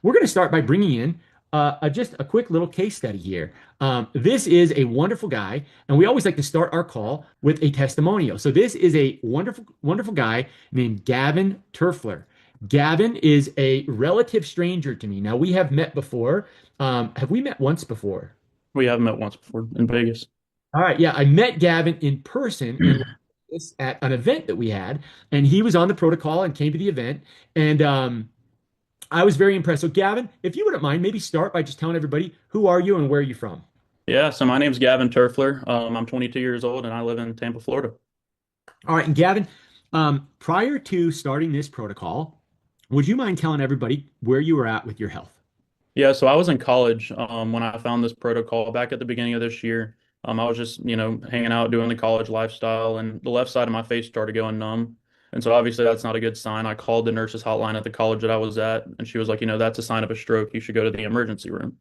we're going to start by bringing in just a quick little case study here. This is a wonderful guy, and we always like to start our call with a testimonial. So this is a wonderful, wonderful guy named Gavin Turfler. Gavin is a relative stranger to me. Now, we have met before. Have we met once before? We have met once before in Vegas. All right, yeah, I met Gavin in person in Vegas at an event that we had, and he was on the protocol and came to the event, and I was very impressed. So, Gavin, if you wouldn't mind, maybe start by just telling everybody who are you and where are you from? Yeah, so my name's Gavin Turfler. I'm 22 years old and I live in Tampa, Florida. All right, and Gavin, prior to starting this protocol, would you mind telling everybody where you were at with your health? Yeah, so I was in college when I found this protocol back at the beginning of this year. I was just, hanging out, doing the college lifestyle, and the left side of my face started going numb. And so obviously that's not a good sign. I called the nurse's hotline at the college that I was at, and she was like, that's a sign of a stroke. You should go to the emergency room.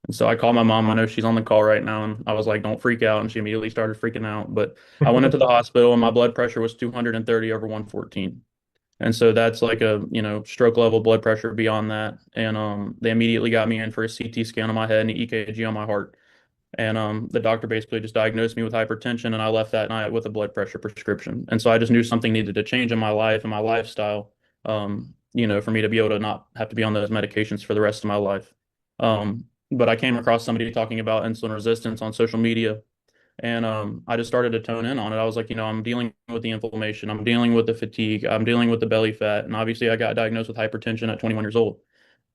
And so I called my mom. I know she's on the call right now, and I was like, "Don't freak out." And she immediately started freaking out. But I went into the hospital, and my blood pressure was 230 over 114. And so that's like a, stroke level blood pressure beyond that. And they immediately got me in for a CT scan on my head and an EKG on my heart. And the doctor basically just diagnosed me with hypertension, and I left that night with a blood pressure prescription. And so I just knew something needed to change in my life and my lifestyle, for me to be able to not have to be on those medications for the rest of my life. But I came across somebody talking about insulin resistance on social media, and I just started to tone in on it. I was like, I'm dealing with the inflammation, I'm dealing with the fatigue, I'm dealing with the belly fat, and obviously I got diagnosed with hypertension at 21 years old.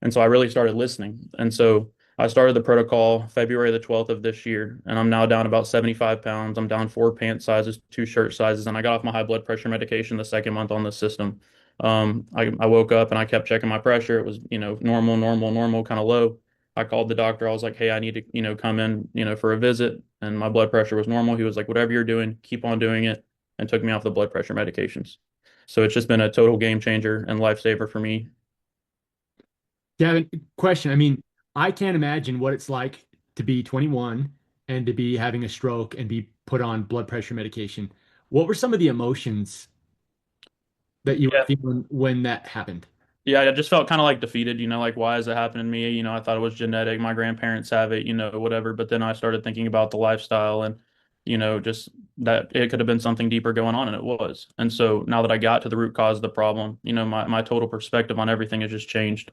And so I really started listening. And so I started the protocol February the 12th of this year, and I'm now down about 75 pounds. I'm down 4 pant sizes, 2 shirt sizes, and I got off my high blood pressure medication the second month on the system. I woke up and I kept checking my pressure. It was, normal, normal, normal, kind of low. I called the doctor. I was like, hey, I need to, come in, for a visit. And my blood pressure was normal. He was like, whatever you're doing, keep on doing it, and took me off the blood pressure medications. So it's just been a total game changer and lifesaver for me. Gavin, question. I mean, I can't imagine what it's like to be 21 and to be having a stroke and be put on blood pressure medication. What were some of the emotions that you were Yeah. feeling when that happened? Yeah, I just felt kind of like defeated, like, why is it happening to me? I thought it was genetic. My grandparents have it, whatever. But then I started thinking about the lifestyle and, just that it could have been something deeper going on, and it was. And so now that I got to the root cause of the problem, my total perspective on everything has just changed.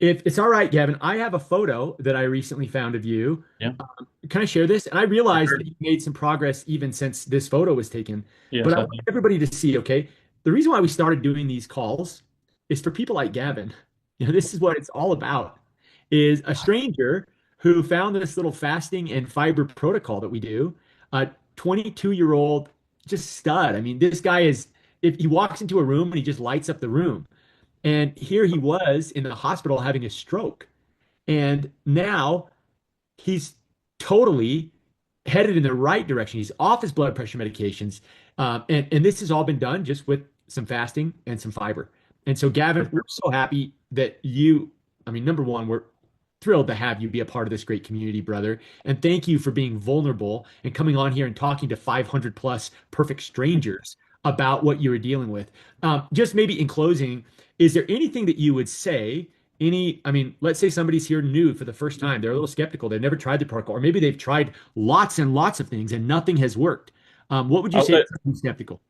If it's all right, Gavin, I have a photo that I recently found of you. Yeah. Can I share this? And I realized that Sure. you made some progress even since this photo was taken. But Yes, I want everybody to see, okay? The reason why we started doing these calls is for people like Gavin. This is what it's all about, is a stranger who found this little fasting and fiber protocol that we do. A 22-year-old just stud. I mean, this guy is, if he walks into a room and he just lights up the room. And here he was in the hospital having a stroke. And now he's totally headed in the right direction. He's off his blood pressure medications. And this has all been done just with some fasting and some fiber. And so, Gavin, we're so happy that I mean, number one, we're thrilled to have you be a part of this great community, brother. And thank you for being vulnerable and coming on here and talking to 500 plus perfect strangers about what you were dealing with. Just maybe in closing, is there anything that you would say? I mean, let's say somebody's here new for the first time. They're a little skeptical. They've never tried the protocol, or maybe they've tried lots and lots of things and nothing has worked. What would you I would say to say, somebody skeptical?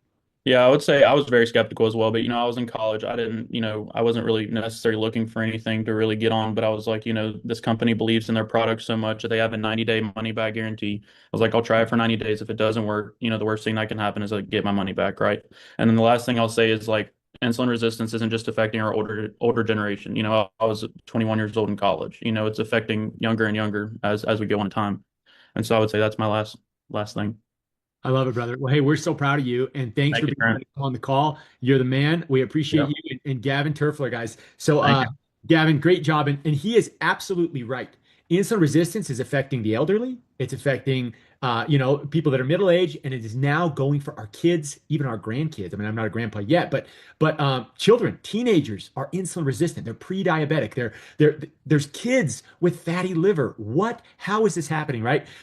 yeah, I would say I was very skeptical as well. But I was in college. I didn't, I wasn't really necessarily looking for anything to really get on. But I was like, this company believes in their product so much that they have a 90-day money back guarantee. I was like, I'll try it for 90 days. If it doesn't work, the worst thing that can happen is I get my money back, right? And then the last thing I'll say is like insulin resistance isn't just affecting our older generation. I was 21 years old in college. It's affecting younger and younger as we go on time. And so I would say that's my last thing. I love it, brother. Well, hey, we're so proud of you, and thanks Thank for you, being Grant. on the call. You're the man. We appreciate Yeah. you and Gavin Turfler, guys. So, Thank you. Gavin, great job, and he is absolutely right. Insulin resistance is affecting the elderly. It's affecting, people that are middle aged, and it is now going for our kids, even our grandkids. I mean, I'm not a grandpa yet, but children, teenagers are insulin resistant. They're pre-diabetic. There's kids with fatty liver. How is this happening, right?